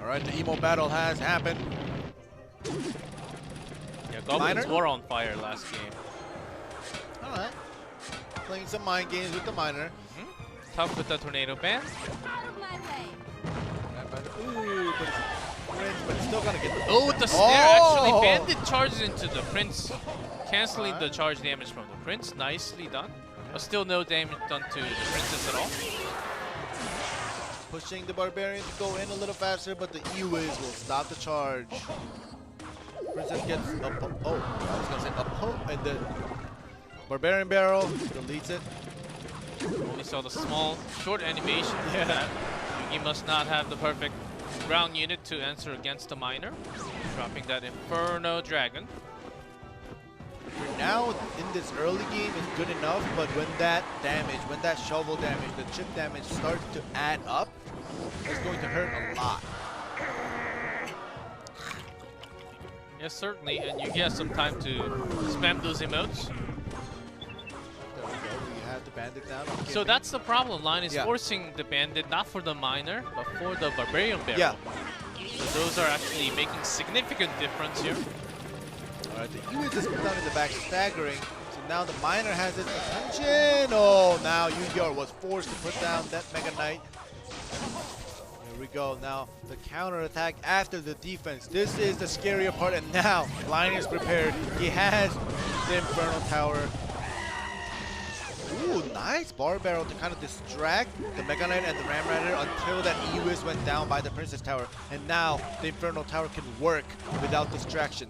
Alright, the emo battle has happened. Yeah, Goblins were on fire last game. Alright. Playing some mind games with the miner. Tough with the tornado ban. Ooh, but it's still gonna get the... Oh, with the snare, actually, Bandit charges into the Prince, canceling the charge damage from the Prince. Nicely done. But still no damage done to the Princess at all. Pushing the Barbarian to go in a little faster, but the E-Wiz will stop the charge. Princess gets a I was gonna say a poke, and the Barbarian barrel deletes it. Only saw the small, short animation. Yeah. Yugi must not have the perfect ground unit to answer against the miner. Dropping that Inferno Dragon. For now, in this early game is good enough, but when that damage, when that shovel damage, the chip damage starts to add up, it's going to hurt a lot. Yes, certainly, and Yugi has some time to spam those emotes. There we go, we have the bandit down. So that's the problem. Line is forcing the bandit, not for the miner, but for the Barbarian barrel. Yeah. So those are actually making significant difference here. Alright, the E-Wiz is down in the back, staggering. So now the miner has its attention. Oh, now yugiart was forced to put down that Mega Knight. Here we go. Now the counter attack after the defense. This is the scarier part, and now Lion is prepared. He has the Infernal Tower. Ooh, nice bar barrel to kind of distract the Mega Knight and the Ram Rider until that E-Wiz went down by the Princess Tower. And now the Infernal Tower can work without distraction.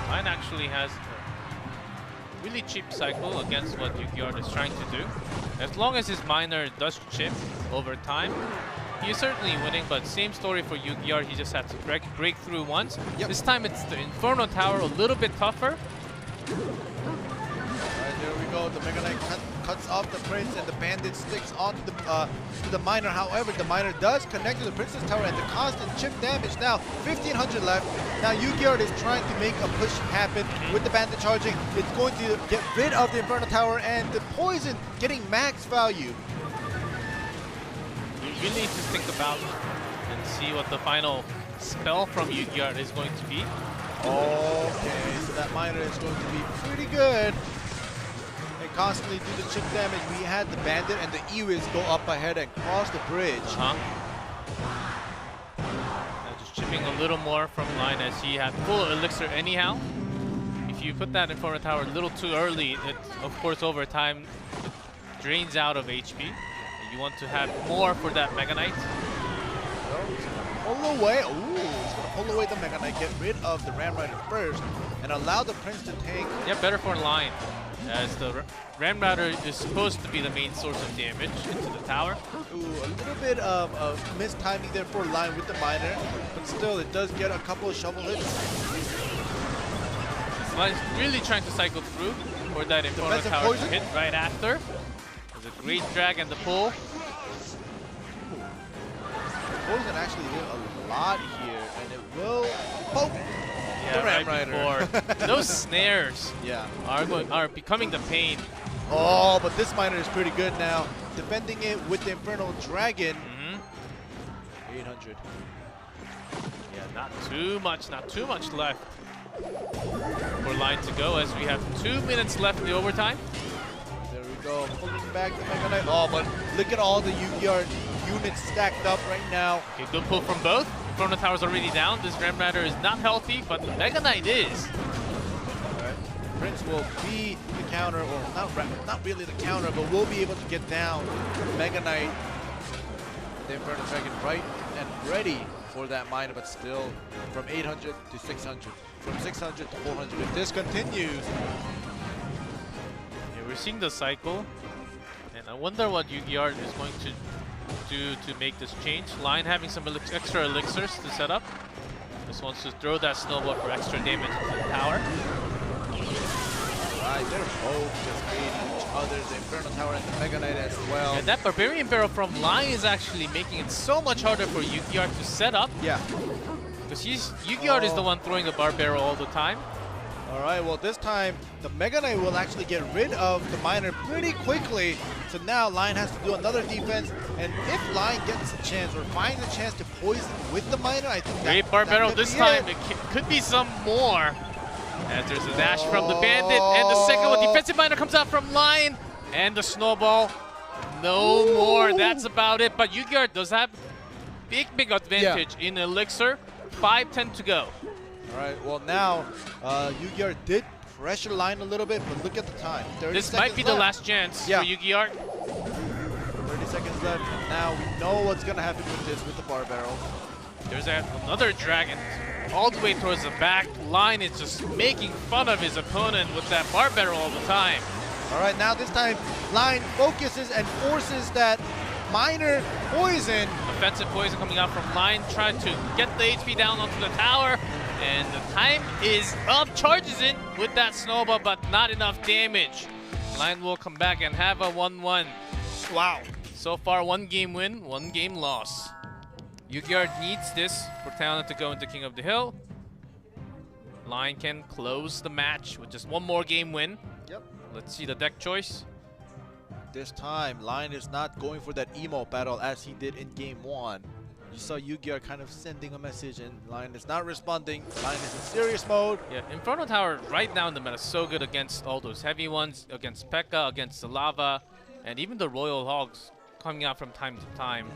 Lion actually has a really cheap cycle against what yugiart is trying to do. As long as his miner does chip over time, he's certainly winning, but same story for yugiart. He just had to break through once. This time it's the Inferno Tower, a little bit tougher. Alright, there we go. The Mega Knight cuts off the Prince, and the Bandit sticks onto the miner. However, the miner does connect to the Princess Tower, and the constant chip damage. Now 1500 left. Now yugiart is trying to make a push happen with the Bandit charging. It's going to get rid of the Inferno Tower, and the poison getting max value. You need to think about and see what the final spell from yugiart is going to be. Okay, so that miner is going to be pretty good. And constantly do the chip damage. We had the Bandit and the E-Wiz go up ahead and cross the bridge. Just chipping a little more from line as he had full elixir anyhow. If you put that Inferno Tower a little too early, it, of course, over time, it drains out of HP. You want to have more for that Mega Knight. Pull away. Ooh, he's going to pull away the Mega Knight, get rid of the Ram Rider first, and allow the Prince to tank. Yeah, better for line, as the Ram Rider is supposed to be the main source of damage into the tower. Ooh, a little bit of mistiming there for line with the miner, but still, it does get a couple of shovel hits. Line's really trying to cycle through for that Inferno Tower to hit right after. There's a great drag and the pull. Poison actually did a lot here, and it will poke the Ram Rider. Those snares are becoming the pain. Oh, but this miner is pretty good now. Defending it with the Infernal Dragon. 800. Yeah, not too much left for line to go, as we have 2 minutes left in the overtime. There we go, pulling back the Mega Knight. Oh, but look at all the yugiart units stacked up right now. Okay, good pull from both. Inferno Tower's already down. This Ram Rider is not healthy, but the Mega Knight is. Alright, Prince will be the counter, or not really the counter, but will be able to get down Mega Knight, the Inferno Dragon right and ready for that miner, but still from 800 to 600, from 600 to 400. If this continues, we're seeing the cycle, and I wonder what yugiart is going to do to make this change. Line having some extra elixirs to set up. Just wants to throw that snowball for extra damage into the tower. Alright, they're both just beating each other, the Inferno Tower and the Mega Knight as well. And that Barbarian Barrel from Line is actually making it so much harder for yugiart to set up. Yeah. Because yugiart is the one throwing the Bar Barrel all the time. Alright, well this time the Mega Knight will actually get rid of the Miner pretty quickly. So now Lion has to do another defense. And if Lion gets a chance or finds a chance to poison with the Miner, I think Great bar barrel this time. It could be some more. As there's a dash from the Bandit. And the second one, defensive Miner comes out from Lion. And the snowball. No more. That's about it. But yugiart does have big advantage in Elixir. 5:10 to go. Alright, well now yugiart did pressure Lion a little bit, but look at the time. This might be the last chance for yugiart. 30 seconds left, and now we know what's gonna happen with this, with the bar barrel. There's another dragon all the way towards the back. Lion is just making fun of his opponent with that bar barrel all the time. Alright, now this time Lion focuses and forces that Miner poison. Offensive poison coming out from Lion, trying to get the HP down onto the tower. And the time is up, charges in with that snowball, but not enough damage. Lion will come back and have a 1-1. Wow. So far, 1 game win, 1 game loss. yugiart needs this for Talon to go into King of the Hill. Lion can close the match with just 1 more game win. Yep. Let's see the deck choice. This time, Lion is not going for that emo battle as he did in game 1. You saw yugiart kind of sending a message and Lion is not responding. Lion is in serious mode. Yeah, Inferno Tower right now in the meta is so good against all those heavy ones, against P.E.K.K.A, against the Lava, and even the Royal Hogs coming out from time to time.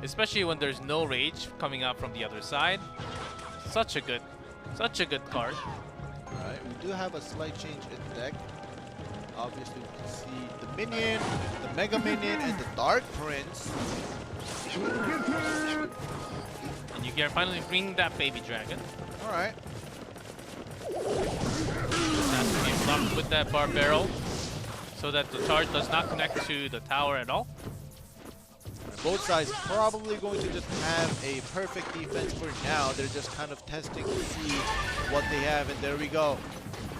Especially when there's no rage coming out from the other side. Such a good card. Alright, we do have a slight change in the deck. Obviously, we can see the Minion, the Mega Minion, and the Dark Prince. And yugiart finally bring that baby dragon. Alright. Has to be blocked with that bar barrel so that the charge does not connect to the tower at all. Both sides probably going to just have a perfect defense for now. They're just kind of testing to see what they have, and there we go.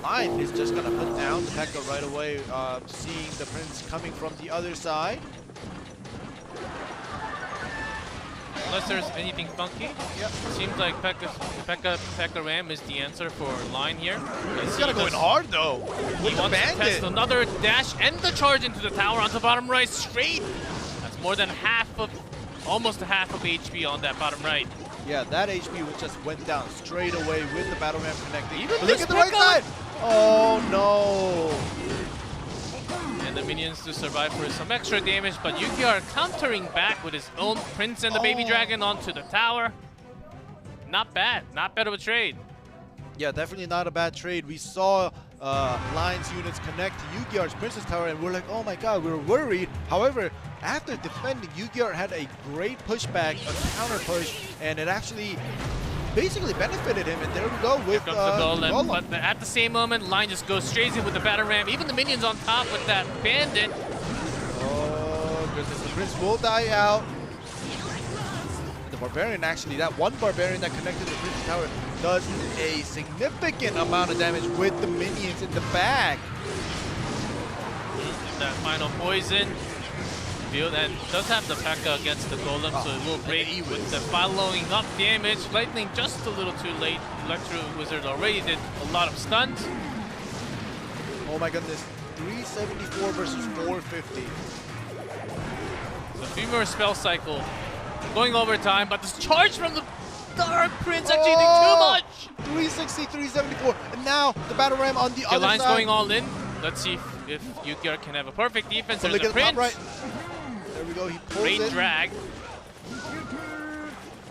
Lion is just gonna put down the P.E.K.K.A right away, seeing the Prince coming from the other side. Unless there's anything funky. Yep. Seems like P.E.K.K.A Ram is the answer for Lion here. He's gonna go in hard though. He wants to test another dash and the charge into the tower onto bottom right straight. That's more than almost half of HP on that bottom right. Yeah, that HP just went down straight away with the Battle Ram connecting. Even look at the right side! Oh no! And the minions to survive for some extra damage, but yugiart countering back with his own Prince and the Baby Dragon onto the tower. Not bad of a trade. Yeah, definitely not a bad trade. We saw Lion's units connect to yugiart's Princess Tower, and we're like, oh my god, we were worried. However, after defending, yugiart had a great pushback, a counter push, and it actually basically benefited him. And there we go with the golem. But at the same moment, Lion just goes straight in with the Battle Ram. Even the minions on top with that Bandit. Oh goodness, the Prince will die out. The Barbarian, actually, that one Barbarian that connected to the Princess Tower does a significant amount of damage with the minions in the back. That final poison. And does have the P.E.K.K.A against the Golem, so it will break with the following up damage. Lightning just a little too late. Electro Wizard already did a lot of stuns. Oh my goodness, 374 versus 450. So 3 more spell cycle. Going overtime, but this charge from the Dark Prince actually did too much! 360, 374, and now the Battle Ram on the other Lion's side. going all in. Let's see if yugiart can have a perfect defense. So There's the Prince. Right. There we go, he pulls Great it. drag.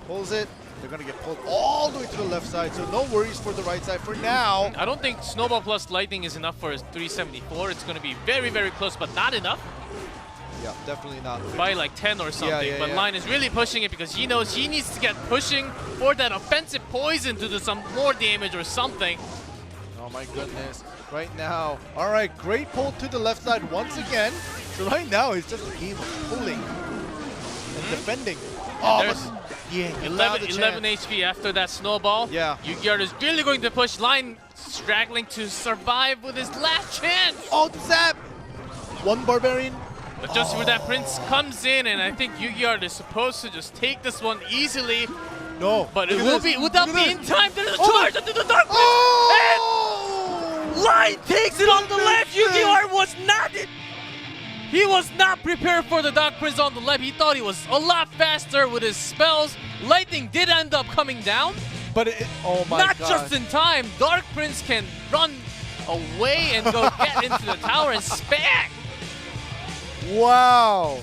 Pulls it. They're going to get pulled all the way to the left side, so no worries for the right side for now. I don't think Snowball plus Lightning is enough for his 374. It's going to be very, very close, but not enough. Yeah, definitely not. By like 10 or something. But Lion is really pushing it because he knows he needs to get pushing for that offensive poison to do some more damage or something. Oh my goodness. Right now. All right, great pull to the left side once again. So right now it's just a game of pulling and defending. Oh, but, yeah, 11 HP after that snowball. Yeah. yugiart is really going to push. Lion straggling to survive with his last chance. Oh, zap! One Barbarian. But just where that Prince comes in, and I think yugiart is supposed to just take this one easily. No. But it will be, would that be in time? There's a charge into the Dark Prince! Oh! Lion takes it on the left. Yugiart was not it. He was not prepared for the Dark Prince on the left. He thought he was a lot faster with his spells. Lightning did end up coming down. But oh my Not god. just in time. Dark Prince can run away and go get into the tower and spam. Wow.